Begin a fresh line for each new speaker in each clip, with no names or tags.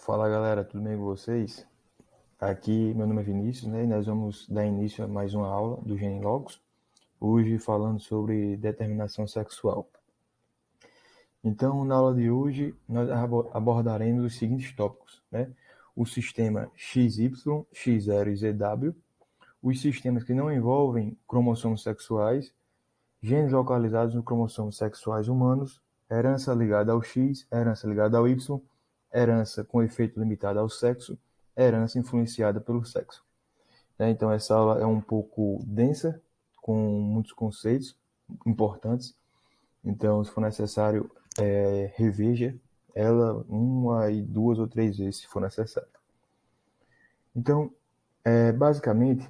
Fala galera, tudo bem com vocês? Aqui, meu nome é Vinícius, né? E nós vamos dar início a mais uma aula do Genilogos, hoje falando sobre determinação sexual. Então, na aula de hoje, nós abordaremos os seguintes tópicos, né? O sistema XY, X0 e ZW, os sistemas que não envolvem cromossomos sexuais, genes localizados nos cromossomos sexuais humanos, herança ligada ao X, herança ligada ao Y, herança com efeito limitado ao sexo, herança influenciada pelo sexo. Então, essa aula é um pouco densa, com muitos conceitos importantes. Então, se for necessário, reveja ela uma e duas ou três vezes, se for necessário. Então, basicamente,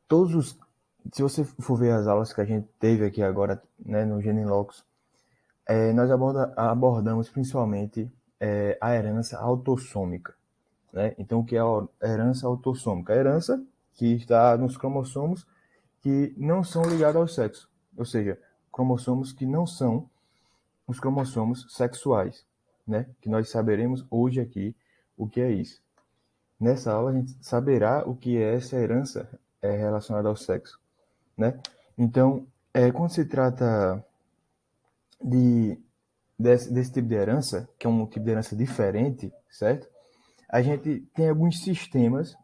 todos os se você for ver as aulas que a gente teve aqui agora, né, no Genilogos, nós abordamos principalmente a herança autossômica, né? Então, o que é a herança autossômica? A herança que está nos cromossomos que não são ligados ao sexo, ou seja, cromossomos que não são os cromossomos sexuais, né? Que nós saberemos hoje aqui o que é isso. Nessa aula a gente saberá o que é essa herança relacionada ao sexo, né? Então, quando se trata de, desse tipo de herança, que é um tipo de herança diferente, certo? A gente tem alguns sistemas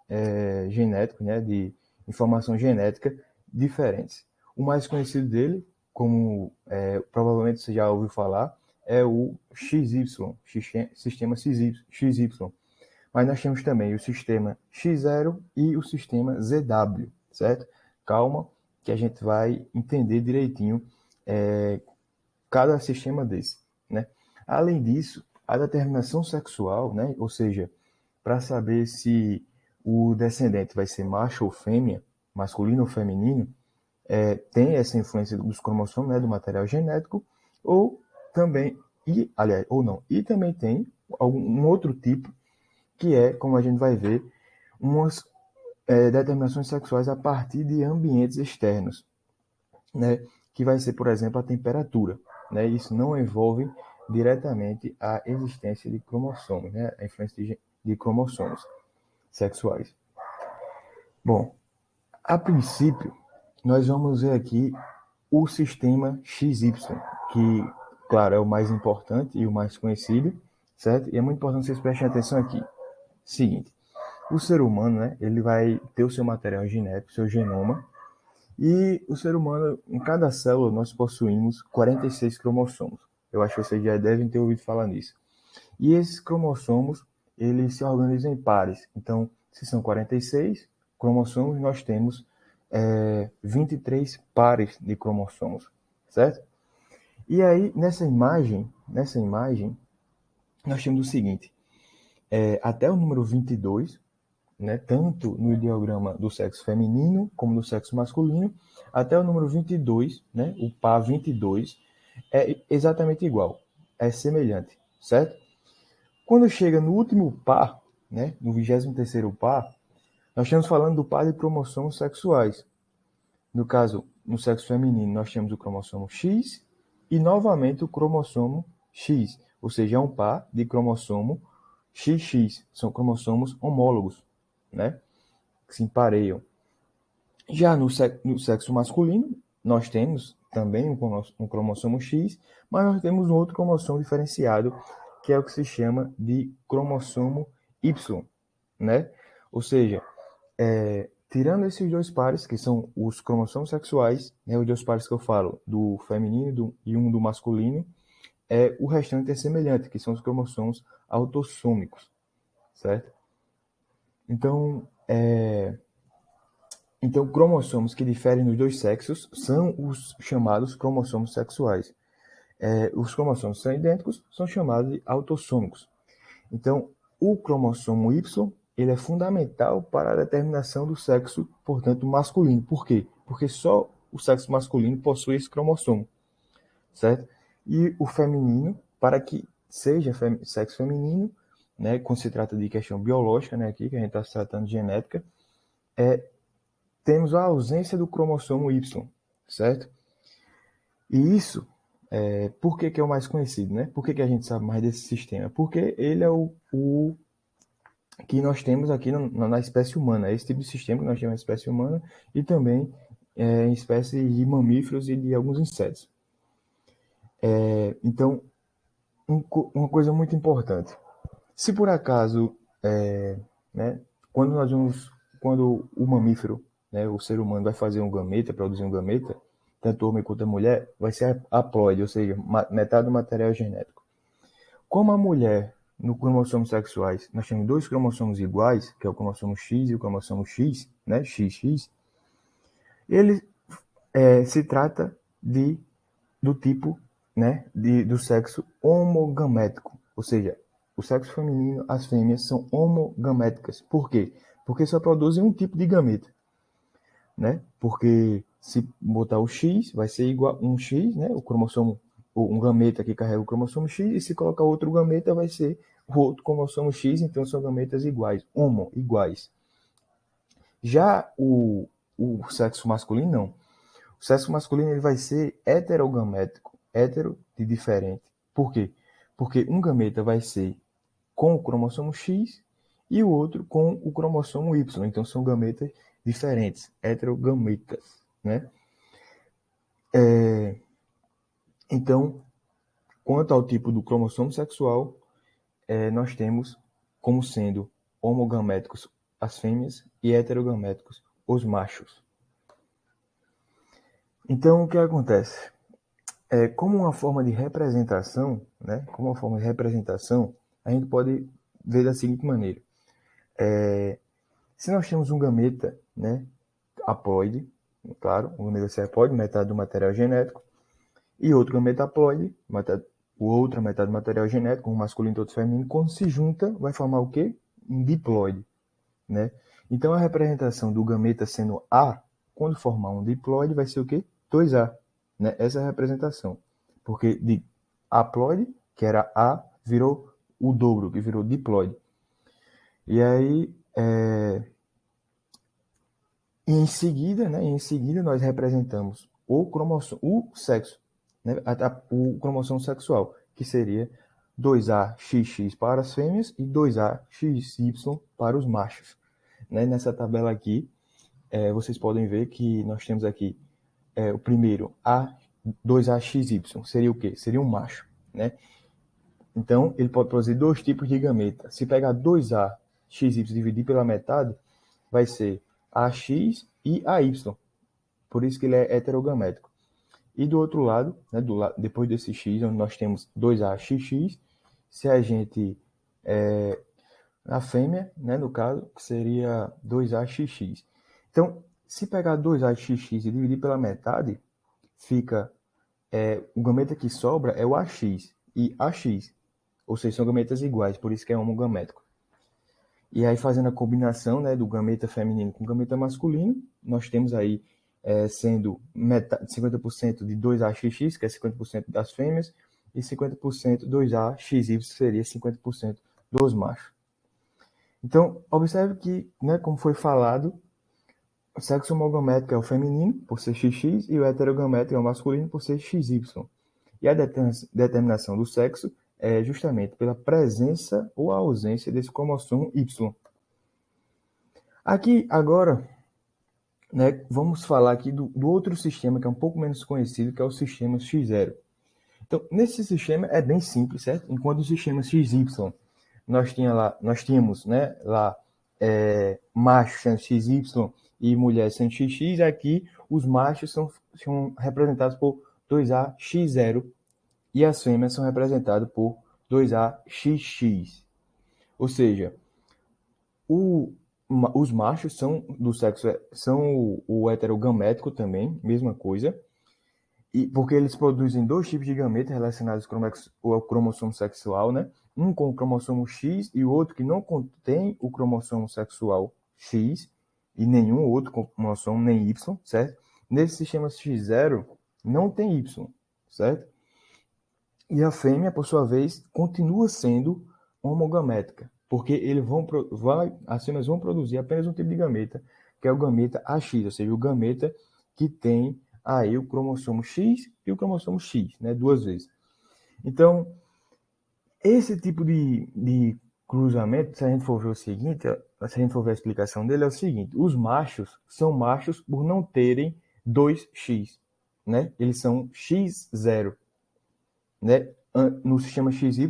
genéticos, né, de informação genética diferentes. O mais conhecido dele, como provavelmente você já ouviu falar, é o XY, sistema XY. Mas nós temos também o sistema X0 e o sistema ZW, certo? Calma, que a gente vai entender direitinho cada sistema desse, né? Além disso, a determinação sexual, né? Ou seja, para saber se o descendente vai ser macho ou fêmea, masculino ou feminino, tem essa influência dos cromossomos, né, do material genético, ou também, aliás, ou não, e também tem um outro tipo, que é, como a gente vai ver, umas determinações sexuais a partir de ambientes externos, né, que vai ser, por exemplo, a temperatura. Né, isso não envolve diretamente a existência de cromossomos, né, a influência de cromossomos sexuais. Bom, a princípio, nós vamos ver aqui o sistema XY, que, claro, é o mais importante e o mais conhecido, certo? E é muito importante vocês prestem atenção aqui. Seguinte, o ser humano, né, ele vai ter o seu material genético, seu genoma, e o ser humano, em cada célula, nós possuímos 46 cromossomos. Eu acho que vocês já devem ter ouvido falar nisso. E esses cromossomos, eles se organizam em pares. Então, se são 46 cromossomos, nós temos 23 pares de cromossomos, certo? E aí, nessa imagem, nós temos o seguinte, até o número 22, né, tanto no ideograma do sexo feminino como do sexo masculino, até o número 22, né, o par 22, é exatamente igual, é semelhante, certo? Quando chega no último par, né, no 23º par, nós estamos falando do par de cromossomos sexuais. No caso, no sexo feminino, nós temos o cromossomo X e novamente o cromossomo X, ou seja, é um par de cromossomo XX, são cromossomos homólogos, né, que se empareiam. Já no sexo masculino, nós temos também um cromossomo X, mas nós temos um outro cromossomo diferenciado, que é o que se chama de cromossomo Y, né? Ou seja, tirando esses dois pares, que são os cromossomos sexuais, né, os dois pares que eu falo, do feminino e um do masculino, o restante é semelhante, que são os cromossomos autossômicos, certo? Então, cromossomos que diferem nos dois sexos são os chamados cromossomos sexuais. Os cromossomos são idênticos, são chamados de autossômicos. Então, o cromossomo Y, ele é fundamental para a determinação do sexo, portanto, masculino. Por quê? Porque só o sexo masculino possui esse cromossomo, certo? E o feminino, para que seja sexo feminino, né, quando se trata de questão biológica, né, aqui, que a gente está se tratando de genética, temos a ausência do cromossomo Y, certo? E isso Por que que é o mais conhecido, né? Por que que a gente sabe mais desse sistema? Porque ele é o que nós temos aqui na espécie humana. É esse tipo de sistema que nós temos na espécie humana e também em espécies de mamíferos e de alguns insetos. Então, uma coisa muito importante. Se por acaso, né, quando nós vamos, quando o mamífero, né, o ser humano vai fazer um gameta, produzir um gameta, tanto homem quanto a mulher, vai ser haploide, ou seja, metade do material genético. Como a mulher, no cromossomos sexuais, nós temos dois cromossomos iguais, que é o cromossomo X e o cromossomo X, né, XX, ele se trata do tipo, né, do sexo homogamético, ou seja, o sexo feminino, as fêmeas são homogaméticas. Por quê? Porque só produzem um tipo de gameta, né? Porque se botar o X, vai ser igual um X, né? O cromossomo, um gameta que carrega o cromossomo X, e se colocar outro gameta, vai ser o outro cromossomo X, então são gametas iguais, iguais. Já o sexo masculino, não. O sexo masculino ele vai ser heterogamético, hetero de diferente. Por quê? Porque um gameta vai ser com o cromossomo X e o outro com o cromossomo Y. Então são gametas diferentes, heterogametas, né? Então, quanto ao tipo do cromossomo sexual, nós temos como sendo homogaméticos as fêmeas e heterogaméticos os machos. Então, o que acontece? Como uma forma de representação, né? Como uma forma de representação, a gente pode ver da seguinte maneira: se nós temos um gameta, né, haploide, claro, um gameta serpóide, metade do material genético, e outro gameta haploide, outra metade do material genético, um masculino e outro feminino, quando se junta, vai formar o quê? Um diploide, né? Então, a representação do gameta sendo A, quando formar um diploide, vai ser o quê? 2A, né? Essa é a representação. Porque de haploide, que era A, virou o dobro, que virou diploide. E aí, em seguida, né, nós representamos o sexo, né, o cromossomo sexual, que seria 2A XX para as fêmeas e 2AXY para os machos. Né? Nessa tabela aqui, vocês podem ver que nós temos aqui o primeiro A2AXY, seria o quê? Seria um macho. Né? Então, ele pode produzir dois tipos de gameta. Se pegar 2AXY e dividir pela metade, vai ser AX e AY. Por isso que ele é heterogamético. E do outro lado, né, depois desse X, onde nós temos 2AXX, se a gente, a fêmea, né, no caso, que seria 2AXX. Então, se pegar 2AXX e dividir pela metade, fica, o gameta que sobra é o AX e AX. Ou seja, são gametas iguais, por isso que é homogamético. E aí, fazendo a combinação, né, do gameta feminino com gameta masculino, nós temos aí sendo 50% de 2AXX, que é 50% das fêmeas, e 50% 2AXY, que seria 50% dos machos. Então, observe que, né, como foi falado, o sexo homogamético é o feminino, por ser XX, e o heterogamético é o masculino, por ser XY. E a determinação do sexo é justamente pela presença ou ausência desse cromossomo Y. Aqui, agora, né, vamos falar aqui do outro sistema que é um pouco menos conhecido, que é o sistema X0. Então, nesse sistema é bem simples, certo? Enquanto o sistema XY, nós tínhamos, né, lá machos sendo XY e mulheres sendo XX, aqui os machos são representados por 2AX0 e as fêmeas são representadas por 2AXX. Ou seja, os machos são do sexo, são o heterogamético também, mesma coisa, e porque eles produzem dois tipos de gametas relacionados ao cromossomo sexual, né? Um com o cromossomo X e o outro que não contém o cromossomo sexual X e nenhum outro cromossomo, nem Y, certo? Nesse sistema X0 não tem Y, certo? E a fêmea, por sua vez, continua sendo homogamética, porque as fêmeas vão produzir apenas um tipo de gameta, que é o gameta AX, ou seja, o gameta que tem aí o cromossomo X e o cromossomo X, né? Duas vezes. Então, esse tipo de cruzamento, se a gente for ver o seguinte, se a gente for ver a explicação dele, é o seguinte: os machos são machos por não terem 2X, né? Eles são X0, né? No sistema XY,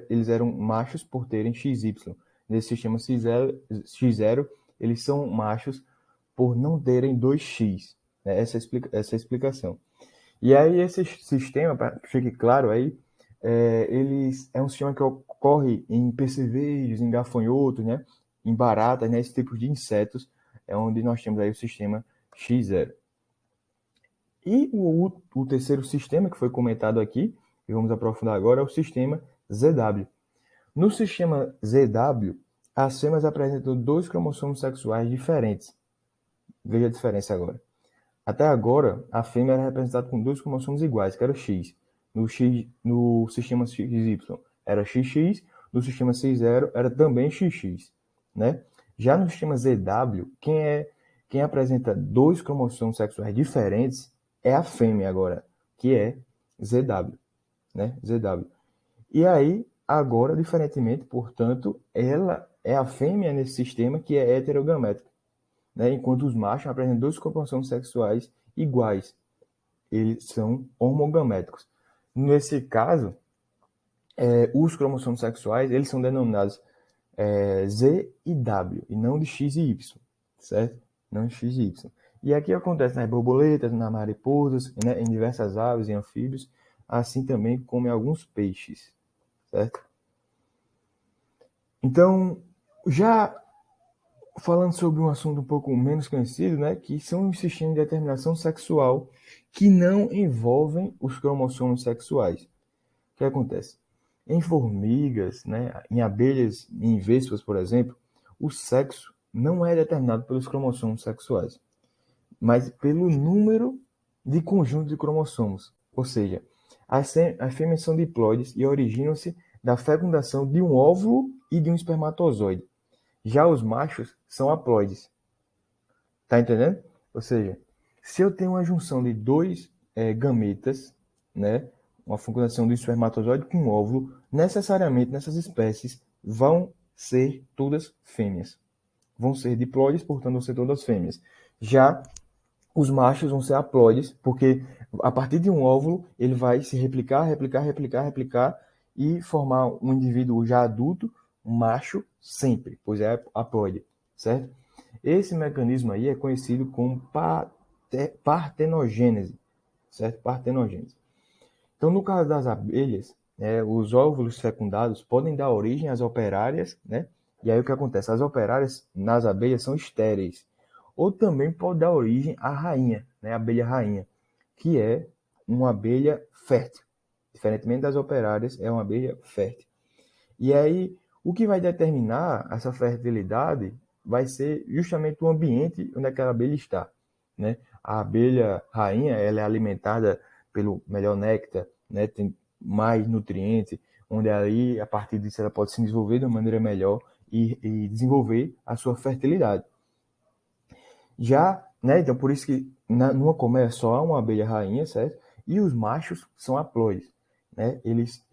eles eram machos por terem XY. Nesse sistema X0, eles são machos por não terem 2X. Né? Essa é a explicação. E aí, esse sistema, para que fique claro aí, é um sistema que ocorre em percevejos, em gafanhotos, né? Em baratas, né? Esse tipo de insetos, é onde nós temos aí o sistema X0. E o terceiro sistema que foi comentado aqui, e vamos aprofundar agora, é o sistema ZW. No sistema ZW, as fêmeas apresentam dois cromossomos sexuais diferentes. Veja a diferença agora. Até agora, a fêmea era representada com dois cromossomos iguais, que era o X. No sistema XY era XX, no sistema C0 era também XX. Né? Já no sistema ZW, quem apresenta dois cromossomos sexuais diferentes é a fêmea agora, que é ZW. Né? ZW. E aí, agora, diferentemente, portanto, ela é a fêmea nesse sistema que é heterogamétrica. Né? Enquanto os machos apresentam dois cromossomos sexuais iguais. Eles são homogaméticos. Nesse caso, os cromossomos sexuais eles são denominados Z e W, e não de X e Y, certo? Não de X e Y. E aqui acontece nas borboletas, nas mariposas, né, em diversas aves e anfíbios, assim também como em alguns peixes, certo? Então, já falando sobre um assunto um pouco menos conhecido, né, que são os sistemas de determinação sexual que não envolvem os cromossomos sexuais. O que acontece? Em formigas, né, em abelhas, em vespas, por exemplo, o sexo não é determinado pelos cromossomos sexuais, mas pelo número de conjunto de cromossomos. Ou seja, as fêmeas são diploides e originam-se da fecundação de um óvulo e de um espermatozoide. Já os machos são haploides. Tá entendendo? Ou seja, se eu tenho uma junção de dois gametas, né, uma fecundação do espermatozoide com um óvulo, necessariamente nessas espécies vão ser todas fêmeas. Vão ser diploides, portanto vão ser todas fêmeas. Já os machos vão ser haploides, porque a partir de um óvulo ele vai se replicar e formar um indivíduo já adulto, um macho sempre, pois é haploide, certo? Esse mecanismo aí é conhecido como partenogênese, certo? Partenogênese. Então, no caso das abelhas, os óvulos fecundados podem dar origem às operárias, né? E aí o que acontece? As operárias nas abelhas são estéreis. Ou também pode dar origem à rainha, né? A abelha rainha, que é uma abelha fértil. Diferentemente das operárias, é uma abelha fértil. E aí, o que vai determinar essa fertilidade vai ser justamente o ambiente onde aquela abelha está, né? A abelha rainha, ela é alimentada pelo melhor néctar, né? Tem mais nutrientes, onde ali, a partir disso, ela pode se desenvolver de uma maneira melhor e desenvolver a sua fertilidade. Já, né? Então, por isso que numa colmeia só há uma abelha rainha, certo? E os machos são haploides, né? Eles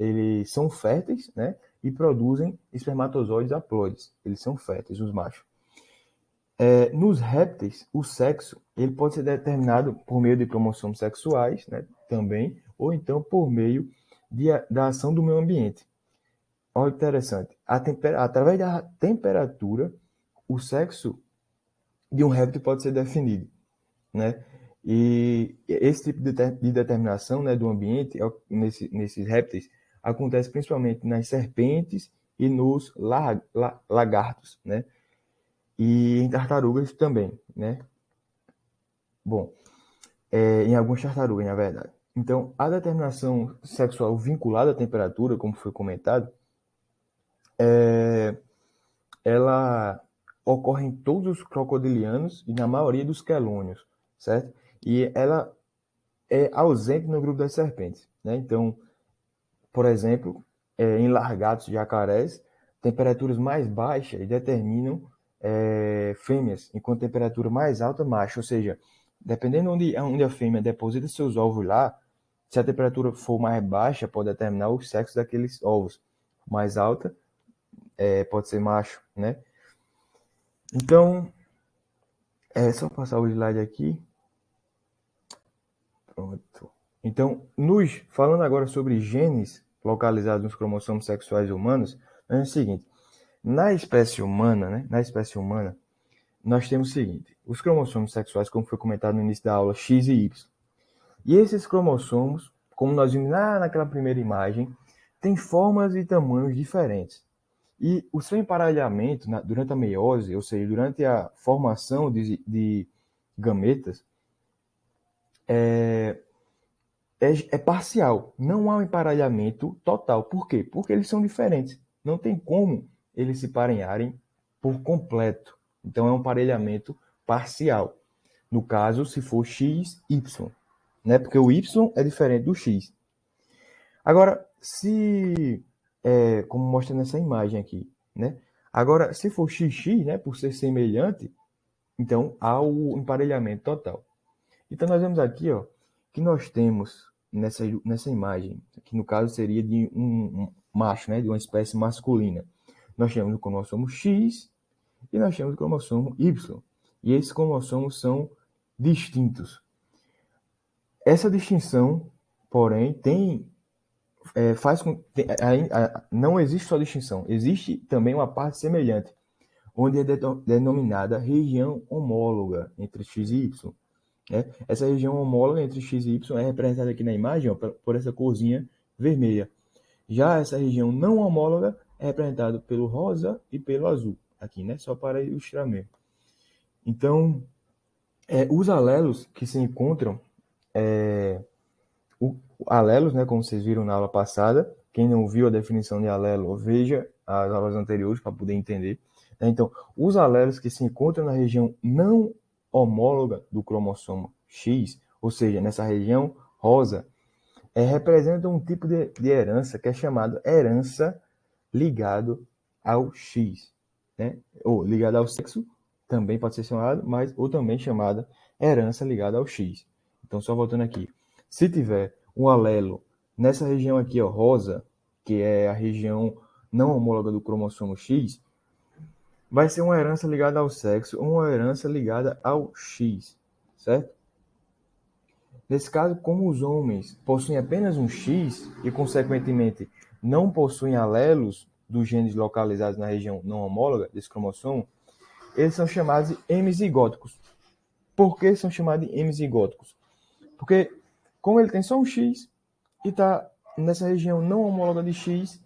são férteis, né? E produzem espermatozoides haploides. Eles são férteis, os machos. Nos répteis, o sexo ele pode ser determinado por meio de cromossomos sexuais, né? Também, ou então por meio da ação do meio ambiente. Olha que interessante. Através da temperatura, o sexo de um réptil pode ser definido, né? E esse tipo de determinação, né, do ambiente nesses répteis acontece principalmente nas serpentes e nos lagartos, né? E em tartarugas também, né? Bom, em algumas tartarugas, na verdade. Então, a determinação sexual vinculada à temperatura, como foi comentado, ela ocorre em todos os crocodilianos e na maioria dos quelônios, certo? E ela é ausente no grupo das serpentes, né? Então, por exemplo, em largatos e jacarés, temperaturas mais baixas determinam fêmeas, enquanto temperatura mais alta, macho. Ou seja, dependendo onde a fêmea deposita seus ovos lá, se a temperatura for mais baixa, pode determinar o sexo daqueles ovos. Mais alta, pode ser macho, né? Então, é só passar o slide aqui. Pronto. Então, falando agora sobre genes localizados nos cromossomos sexuais humanos, é o seguinte: na espécie humana, né? Na espécie humana, nós temos o seguinte: os cromossomos sexuais, como foi comentado no início da aula, X e Y. E esses cromossomos, como nós vimos naquela primeira imagem, têm formas e tamanhos diferentes. E o seu emparelhamento durante a meiose, ou seja, durante a formação de gametas, é parcial. Não há um emparelhamento total. Por quê? Porque eles são diferentes. Não tem como eles se parearem por completo. Então é um emparelhamento parcial. No caso, se for X, Y. Né? Porque o Y é diferente do X. Agora, como mostra nessa imagem aqui, né? Agora, se for XX, né, por ser semelhante, então há o emparelhamento total. Então nós vemos aqui, ó, que nós temos nessa imagem, que no caso seria de um macho, né, de uma espécie masculina. Nós temos o cromossomo X e nós temos o cromossomo Y. E esses cromossomos são distintos. Essa distinção, porém, não existe só distinção, existe também uma parte semelhante, onde é denominada região homóloga entre X e Y. Né? Essa região homóloga entre X e Y é representada aqui na imagem, ó, por essa corzinha vermelha. Já essa região não homóloga é representada pelo rosa e pelo azul, aqui, né? Só para ilustrar mesmo. Então, os alelos que se encontram, alelos, né, como vocês viram na aula passada, quem não viu a definição de alelo, veja as aulas anteriores para poder entender. Então, os alelos que se encontram na região não homóloga do cromossomo X, ou seja, nessa região rosa, representam um tipo de herança que é chamada herança ligado ao X, né? Ou ligada ao sexo, também pode ser chamado, ou também chamada herança ligada ao X. Então, só voltando aqui, se tiver um alelo nessa região aqui, ó, rosa, que é a região não homóloga do cromossomo X, vai ser uma herança ligada ao sexo ou uma herança ligada ao X, certo? Nesse caso, como os homens possuem apenas um X e, consequentemente, não possuem alelos dos genes localizados na região não homóloga desse cromossomo, eles são chamados de hemizigóticos. Por que são chamados de hemizigóticos? Porque, como ele tem só um X e está nessa região não homóloga de X,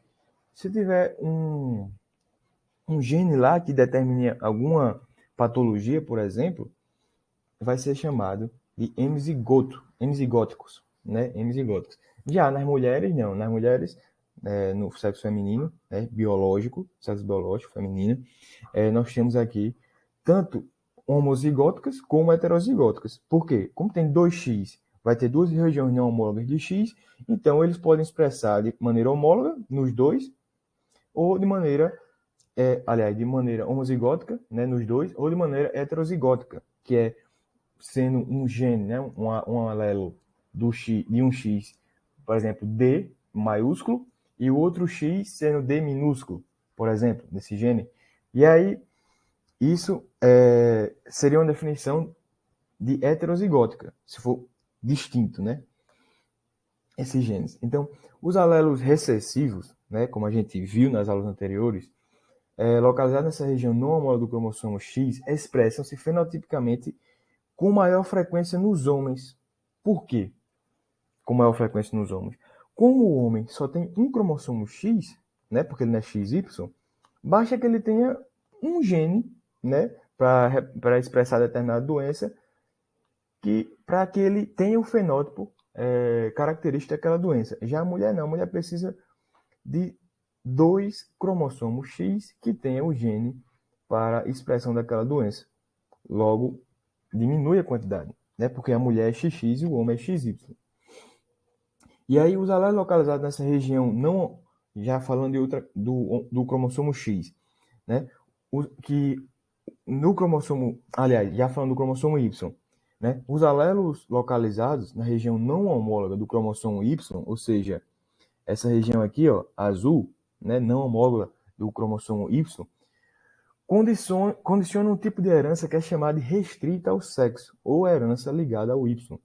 se tiver um gene lá que determine alguma patologia, por exemplo, vai ser chamado de hemizigóticos, né? Hemizigóticos. Já nas mulheres, não. Nas mulheres, no sexo feminino, né? Biológico, sexo biológico feminino, nós temos aqui tanto homozigóticas como heterozigóticas. Por quê? Como tem 2x, vai ter duas regiões não homólogas de x, então eles podem expressar de maneira homóloga nos dois, ou de maneira, de maneira homozigótica, né, nos dois, ou de maneira heterozigótica, que é sendo um gene, né, um alelo de um X, por exemplo, D maiúsculo, e o outro X sendo D minúsculo, por exemplo, desse gene. E aí, isso seria uma definição de heterozigótica, se for distinto, né? Esses genes. Então, os alelos recessivos, né, como a gente viu nas aulas anteriores, localizados nessa região não homóloga do cromossomo X, expressam-se fenotipicamente com maior frequência nos homens. Por quê? Com maior frequência nos homens. Como o homem só tem um cromossomo X, né, porque ele não é XY, basta que ele tenha um gene, né, para expressar determinada doença, para que ele tenha o fenótipo característico daquela doença. Já a mulher não, a mulher precisa de dois cromossomos X que tenham o gene para expressão daquela doença. Logo, diminui a quantidade, né? Porque a mulher é XX e o homem é XY. E aí os alelos localizados nessa região, não já falando de outra, do cromossomo X, né? Que no cromossomo, aliás, já falando do cromossomo Y, né? Os alelos localizados na região não homóloga do cromossomo Y, ou seja, essa região aqui, ó, azul, né, não homóloga do cromossomo Y, condiciona um tipo de herança que é chamada de restrita ao sexo, ou herança ligada ao Y,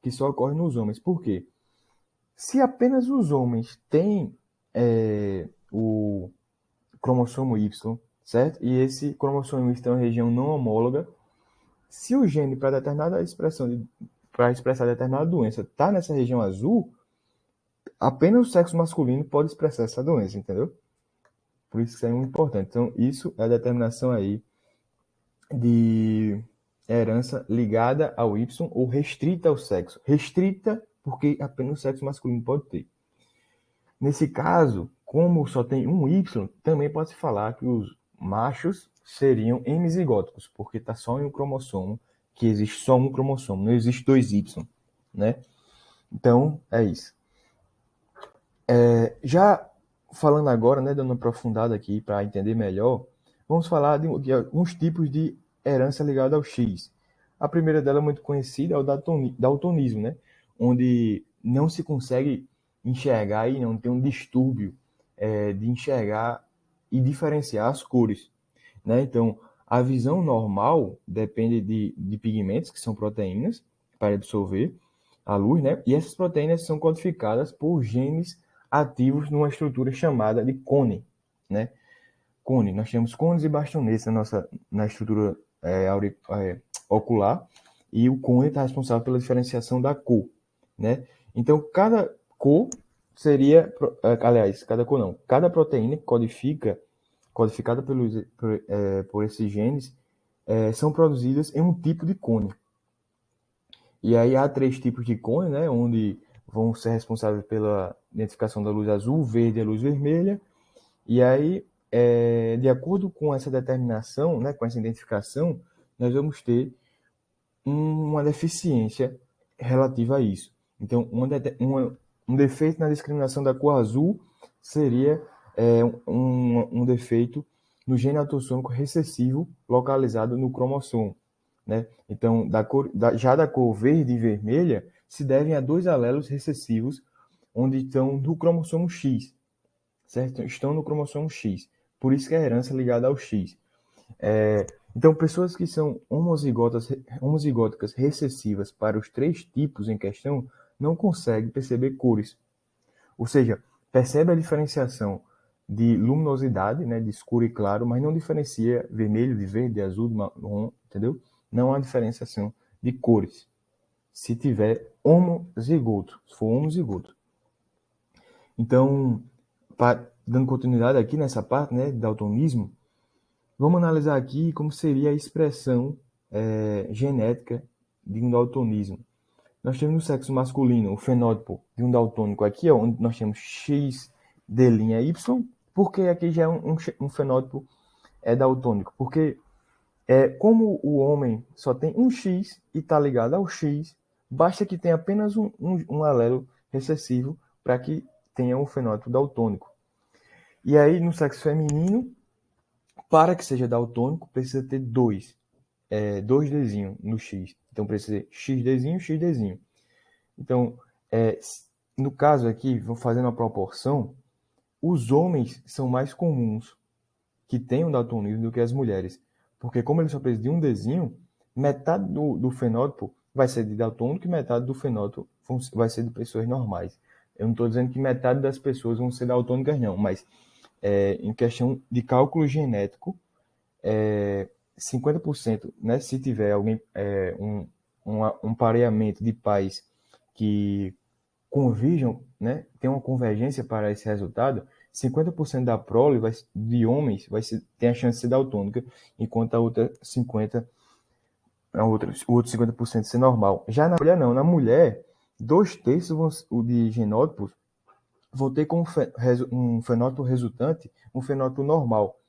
que só ocorre nos homens. Por quê? Se apenas os homens têm o cromossomo Y, certo? E esse cromossomo Y tem uma região não homóloga, se o gene para determinada expressão para expressar determinada doença está nessa região azul, apenas o sexo masculino pode expressar essa doença, entendeu? Por isso que isso é muito importante. Então, isso é a determinação aí de herança ligada ao Y ou restrita ao sexo. Restrita porque apenas o sexo masculino pode ter. Nesse caso, como só tem um Y, também pode-se falar que os machos seriam hemizigóticos, porque está só em um cromossomo, que existe só um cromossomo, não existe dois Y, né? Então, é isso. Já falando agora, né, dando uma aprofundada aqui para entender melhor, vamos falar de alguns tipos de herança ligada ao X. A primeira dela é muito conhecida, é o daltonismo, né? Onde não se consegue enxergar e não tem um distúrbio de enxergar e diferenciar as cores, né? Então, a visão normal depende de pigmentos, que são proteínas, para absorver a luz, né? E essas proteínas são codificadas por genes ativos numa estrutura chamada de cone, né? Cone, nós temos cones e bastonetes na estrutura ocular, e o cone está responsável pela diferenciação da cor, né? Então, cada cor seria, aliás, cada cor não, cada proteína codificada por esses genes, são produzidas em um tipo de cone. E aí há 3 tipos de cone, né, onde vão ser responsáveis pela identificação da luz azul, verde e a luz vermelha. E aí, de acordo com essa determinação, né, com essa identificação, nós vamos ter uma deficiência relativa a isso. Então, um defeito na discriminação da cor azul seria um defeito no gene autossômico recessivo localizado no cromossomo, né? Então, já da cor verde e vermelha se devem a 2 alelos recessivos onde estão no cromossomo X, certo? Estão no cromossomo X. Por isso que é a herança ligada ao X. Então, pessoas que são homozigóticas recessivas para os 3 tipos em questão não conseguem perceber cores. Ou seja, percebe a diferenciação de luminosidade, né, de escuro e claro, mas não diferencia vermelho de verde, de azul, de marrom, entendeu? Não há diferenciação de cores. Se tiver homozigoto, se for homozigoto. Então, dando continuidade aqui nessa parte, né, de daltonismo, vamos analisar aqui como seria a expressão genética de um daltonismo. Nós temos no sexo masculino o fenótipo de um daltônico aqui, ó, onde nós temos X de linha Y, porque aqui já é um fenótipo daltônico. Porque como o homem só tem um X e está ligado ao X, basta que tenha apenas um alelo recessivo para que tenha um fenótipo daltônico. E aí, no sexo feminino, para que seja daltônico, precisa ter dois Dzinho no X. Então, precisa ter XDzinho, XDzinho. Então, no caso aqui, vou fazendo uma proporção, os homens são mais comuns que tenham daltonismo do que as mulheres. Porque como eles só precisam de um Dzinho, metade do fenótipo vai ser de daltônico e metade do fenótipo vai ser de pessoas normais. Eu não estou dizendo que metade das pessoas vão ser daltônicas, não, mas em questão de cálculo genético, 50%, né, se tiver alguém, um pareamento de pais que converjam, né, tem uma convergência para esse resultado, 50% da prole de homens tem a chance de ser daltônica, enquanto o outro 50% ser normal. Já na mulher não, na mulher, 2/3 de genótipos vão ter como um fenótipo resultante um fenótipo normal,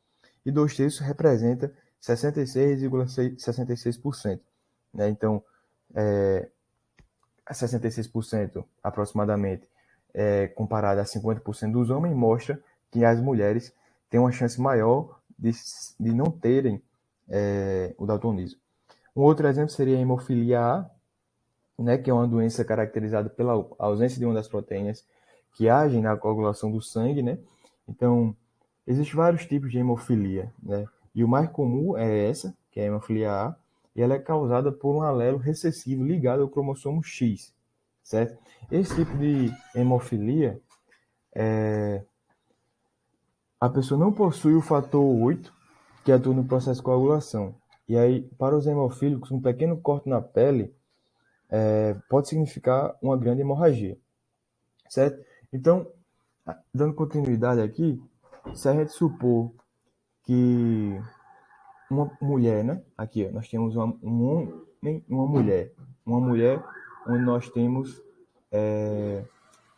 e 2/3 representa 66,66%. Né? Então, 66% aproximadamente, comparado a 50% dos homens, mostra que as mulheres têm uma chance maior de não terem o daltonismo. Um outro exemplo seria a hemofilia A, né, que é uma doença caracterizada pela ausência de uma das proteínas que agem na coagulação do sangue, né? Então, existem vários tipos de hemofilia, né? E o mais comum é essa, que é a hemofilia A, e ela é causada por um alelo recessivo ligado ao cromossomo X, certo? Esse tipo de hemofilia, a pessoa não possui o fator 8, que atua no processo de coagulação. E aí, para os hemofílicos, um pequeno corte na pele pode significar uma grande hemorragia, certo? Então, dando continuidade aqui, se a gente supor que uma mulher, né? Aqui, ó, nós temos um homem e uma mulher. Uma mulher onde nós temos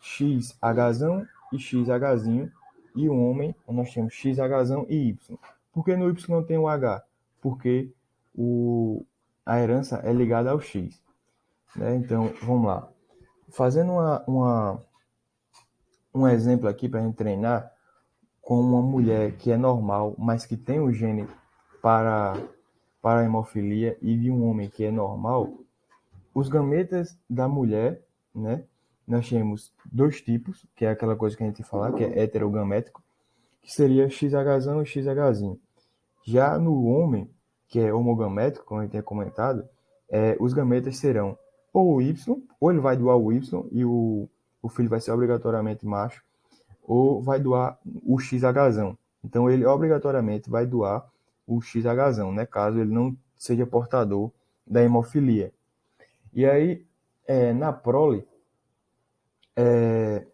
XH e XH, e um homem onde nós temos XH e Y. Por que no Y não tem o H? Porque a herança é ligada ao X. Né? Então, vamos lá. Fazendo um exemplo aqui para a gente treinar, com uma mulher que é normal, mas que tem o gene para, para a hemofilia, e de um homem que é normal, os gametas da mulher, né? Nós temos dois tipos, que é aquela coisa que a gente fala, que é heterogamético, que seria XH e XH. Já no homem, que é homogamético, como a gente tinha comentado, os gametas serão ou o Y, ou ele vai doar o Y e o filho vai ser obrigatoriamente macho, ou vai doar o XH. Então, ele obrigatoriamente vai doar o XH, né? Caso ele não seja portador da hemofilia. E aí, na prole,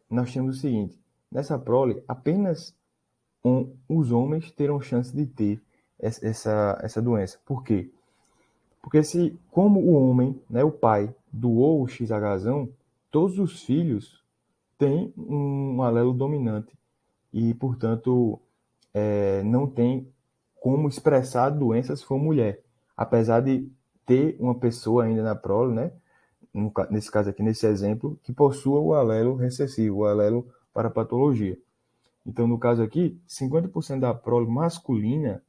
nós temos o seguinte: nessa prole, apenas os homens terão chance de ter essa doença. Por quê? Porque como o homem, né, o pai, doou o XH, todos os filhos têm um alelo dominante e, portanto, não tem como expressar a doença se for mulher. Apesar de ter uma pessoa ainda na prole, né, nesse caso aqui, nesse exemplo, que possua o alelo recessivo, o alelo para patologia. Então, no caso aqui, 50% da prole masculina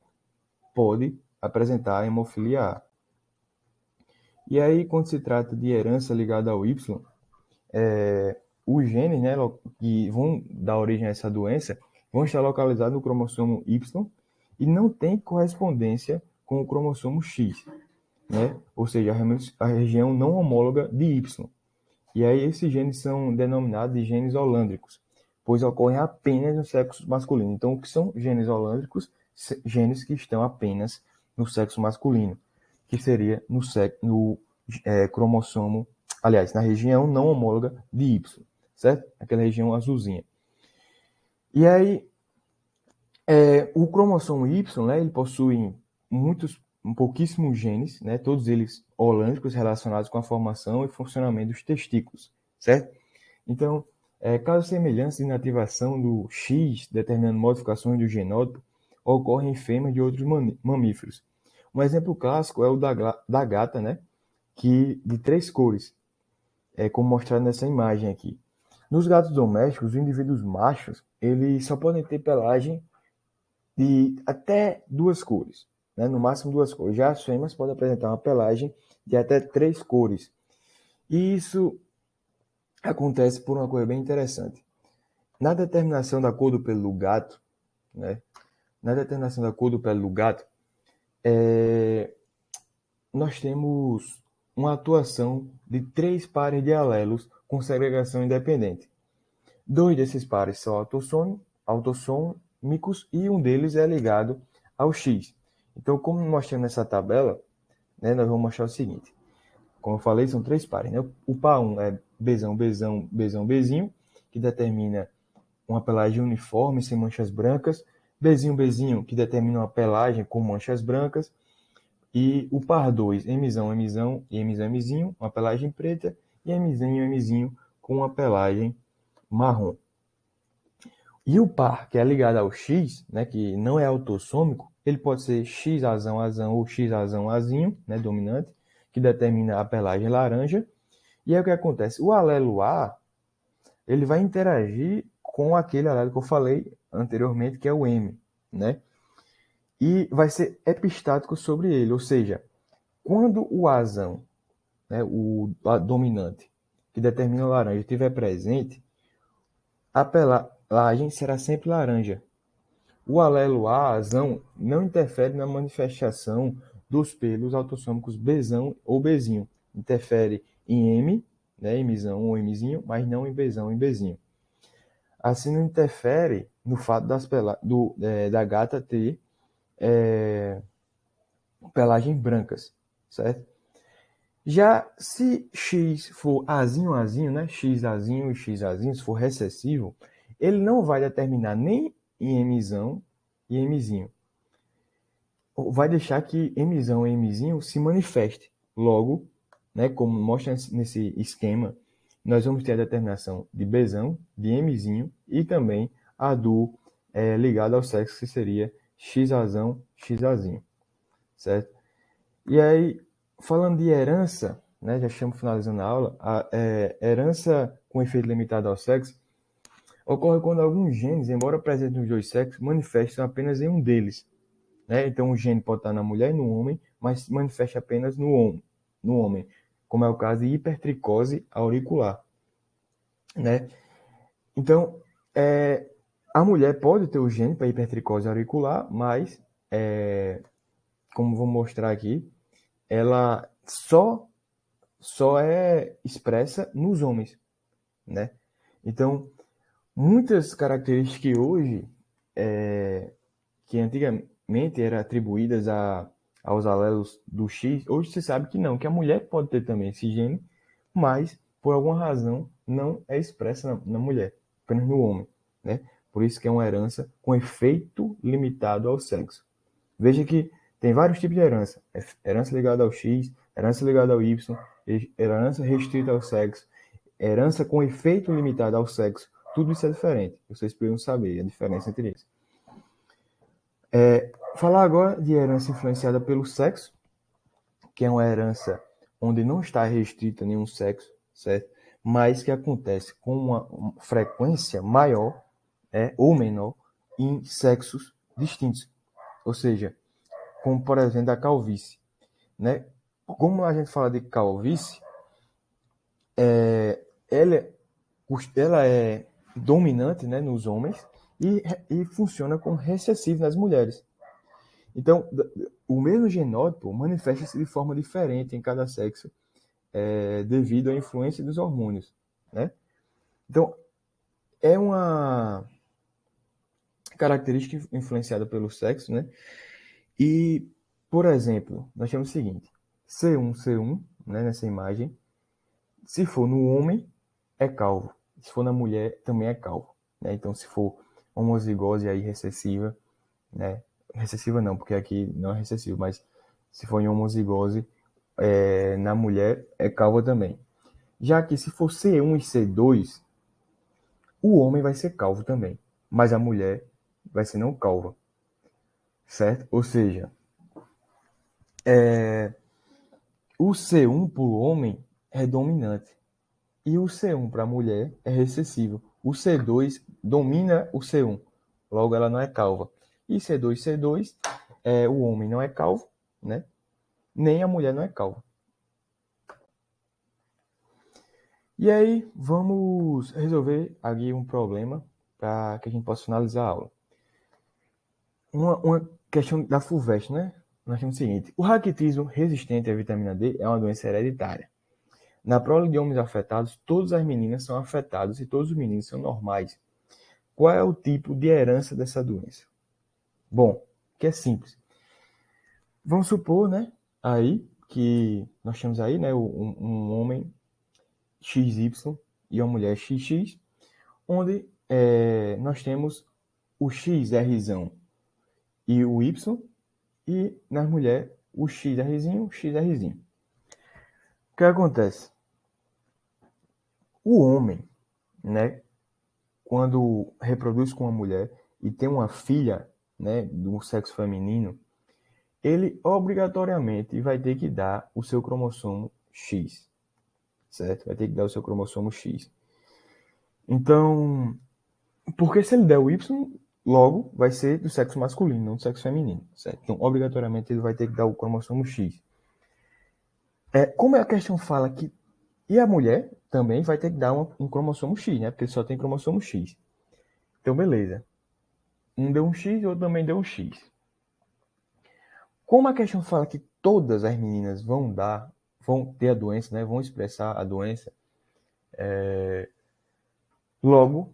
pode apresentar hemofilia A. E aí, quando se trata de herança ligada ao Y, os genes, né, que vão dar origem a essa doença vão estar localizados no cromossomo Y e não tem correspondência com o cromossomo X, né? Ou seja, a região não homóloga de Y. E aí esses genes são denominados de genes holândricos, pois ocorrem apenas no sexo masculino. Então, o que são genes holândricos? Genes que estão apenas no sexo masculino, que seria no cromossomo, aliás, na região não homóloga de Y, certo? Aquela região azulzinha. E aí, o cromossomo Y, né, ele possui pouquíssimos genes, né, todos eles holândricos relacionados com a formação e funcionamento dos testículos, certo? Então, casos semelhantes de inativação do X, determinando modificações do genótipo, ocorrem em fêmeas de outros mamíferos. Um exemplo clássico é o da gata, né, de 3 cores, como mostrado nessa imagem aqui. Nos gatos domésticos, os indivíduos machos, eles só podem ter pelagem de até 2 cores, né? No máximo 2 cores. Já as fêmeas podem apresentar uma pelagem de até 3 cores. E isso acontece por uma coisa bem interessante. Na determinação da cor do pelo do gato, né? Na determinação da cor do pelo do gato, nós temos uma atuação de 3 pares de alelos com segregação independente. 2 desses pares são autossômicos e um deles é ligado ao X. Então, como mostrando nessa tabela, né, nós vamos mostrar o seguinte. Como eu falei, são 3 pares. Né? O par 1 é Bzão, Bzão, Bzão, Bzinho, que determina uma pelagem uniforme, sem manchas brancas. Bzinho, Bzinho, que determina uma pelagem com manchas brancas. E o par 2, Mzão, Mzão e Mzão, Mzinho, uma pelagem preta. E Mzinho, Mzinho, com uma pelagem marrom. E o par que é ligado ao X, né, que não é autossômico, ele pode ser XAzão, Azão ou XAzão, Azinho, né, dominante, que determina a pelagem laranja. E aí o que acontece? O alelo A, ele vai interagir com aquele alelo que eu falei anteriormente, que é o M, né? E vai ser epistático sobre ele, ou seja, Quando o azão, né, a dominante, que determina a laranja, estiver presente, a pelagem será sempre laranja. O alelo A, azão, não interfere na manifestação dos pelos autossômicos Bzão ou Bzinho. Interfere em M, né, Mzão ou Mzinho, mas não em Bzão e Bzinho. Assim, não interfere no fato da gata ter pelagens brancas, certo? Já se X for azinho, azinho, né? X azinho e X azinho, se for recessivo, ele não vai determinar nem em Mzão e Mzinho. Vai deixar que Mzão e Mzinho se manifeste. Logo, né, como mostra nesse esquema, nós vamos ter a determinação de Bzão, de Mzinho e também a do ligado ao sexo, que seria Xazão, Xazinho, certo? E aí, falando de herança, né, já estamos finalizando a aula, a herança com efeito limitado ao sexo ocorre quando alguns genes, embora presentes nos dois sexos, manifestam apenas em um deles. Né? Então, o gene pode estar na mulher e no homem, mas se manifesta apenas no homem, como é o caso de hipertricose auricular. Né? Então, a mulher pode ter o gene para hipertricose auricular, mas, como vou mostrar aqui, ela só é expressa nos homens, né? Então, muitas características que hoje, que antigamente eram atribuídas aos alelos do X, hoje se sabe que não, que a mulher pode ter também esse gene, mas por alguma razão não é expressa na mulher, apenas no homem, né? Por isso que é uma herança com efeito limitado ao sexo. Veja que tem vários tipos de herança. Herança ligada ao X, herança ligada ao Y, herança restrita ao sexo, herança com efeito limitado ao sexo. Tudo isso é diferente. Vocês precisam saber a diferença entre eles. Falar agora de herança influenciada pelo sexo, que é uma herança onde não está restrita a nenhum sexo, certo? Mas que acontece com uma frequência maior ou menor em sexos distintos. Ou seja, como por exemplo a calvície, né? Como a gente fala de calvície, ela é dominante, né, nos homens e funciona como recessivo nas mulheres. Então, o mesmo genótipo manifesta-se de forma diferente em cada sexo, devido à influência dos hormônios, né? Então, é uma característica influenciada pelo sexo, né? E, por exemplo, nós temos o seguinte: C1, né, nessa imagem, se for no homem, é calvo. Se for na mulher, também é calvo. Né? Então, se for homozigose aí recessiva, né? Recessiva não, porque aqui não é recessivo, mas se for em homozigose, na mulher é calva também. Já que se for C1 e C2, o homem vai ser calvo também, mas a mulher vai ser não calva, certo? Ou seja, o C1 para o homem é dominante e o C1 para a mulher é recessivo. O C2 domina o C1, logo ela não é calva. E C2, o homem não é calvo, né? Nem a mulher não é calva. E aí, vamos resolver aqui um problema para que a gente possa finalizar a aula. Uma questão da FUVEST, né? Nós temos o seguinte: o raquitismo resistente à vitamina D é uma doença hereditária. Na prole de homens afetados, todas as meninas são afetadas e todos os meninos são normais. Qual é o tipo de herança dessa doença? Bom, que é simples. Vamos supor, né, aí que nós temos aí, né, um homem XY e uma mulher XX, onde nós temos o XRzão e o Y, e nas mulheres o XRzinho, o XRzinho. O que acontece? O homem, né, quando reproduz com uma mulher e tem uma filha, né, do sexo feminino, ele obrigatoriamente vai ter que dar o seu cromossomo X, certo? Vai ter que dar o seu cromossomo X. Então, porque se ele der o Y, logo vai ser do sexo masculino, não do sexo feminino, certo? Então, obrigatoriamente ele vai ter que dar o cromossomo X. Como a questão fala que... E a mulher também vai ter que dar um cromossomo X, né? Porque só tem cromossomo X. Então, beleza. Um deu um X, outro também deu um X. Como a questão fala que todas as meninas vão ter a doença, né? Vão expressar a doença, logo,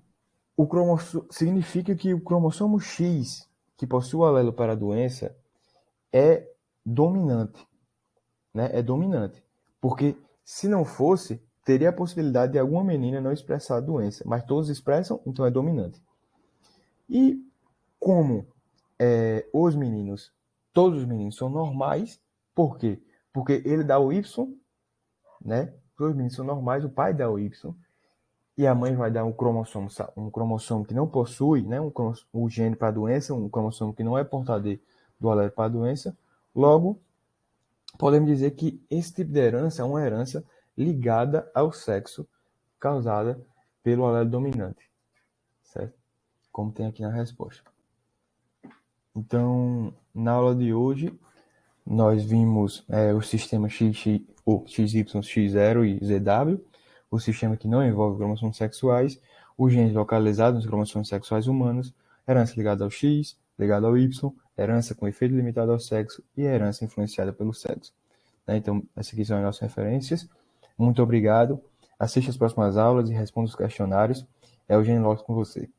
significa que o cromossomo X, que possui o alelo para a doença, é dominante, né? É dominante. Porque se não fosse, teria a possibilidade de alguma menina não expressar a doença, mas todos expressam, então é dominante. E como os meninos, todos os meninos são normais, por quê? Porque ele dá o Y, né? Todos os meninos são normais, o pai dá o Y, e a mãe vai dar um cromossomo que não possui, né? O gene para a doença, um cromossomo que não é portador do alelo para a doença. Logo, podemos dizer que esse tipo de herança é uma herança ligada ao sexo, causada pelo alelo dominante, certo? Como tem aqui na resposta. Então, na aula de hoje, nós vimos o sistema XY, X0 e ZW, o sistema que não envolve cromossomos sexuais, os genes localizados nos cromossomos sexuais humanos, herança ligada ao X, ligada ao Y, herança com efeito limitado ao sexo e herança influenciada pelo sexo. Então, essas aqui são as nossas referências. Muito obrigado. Assista as próximas aulas e responda os questionários. É o Genilogos com você.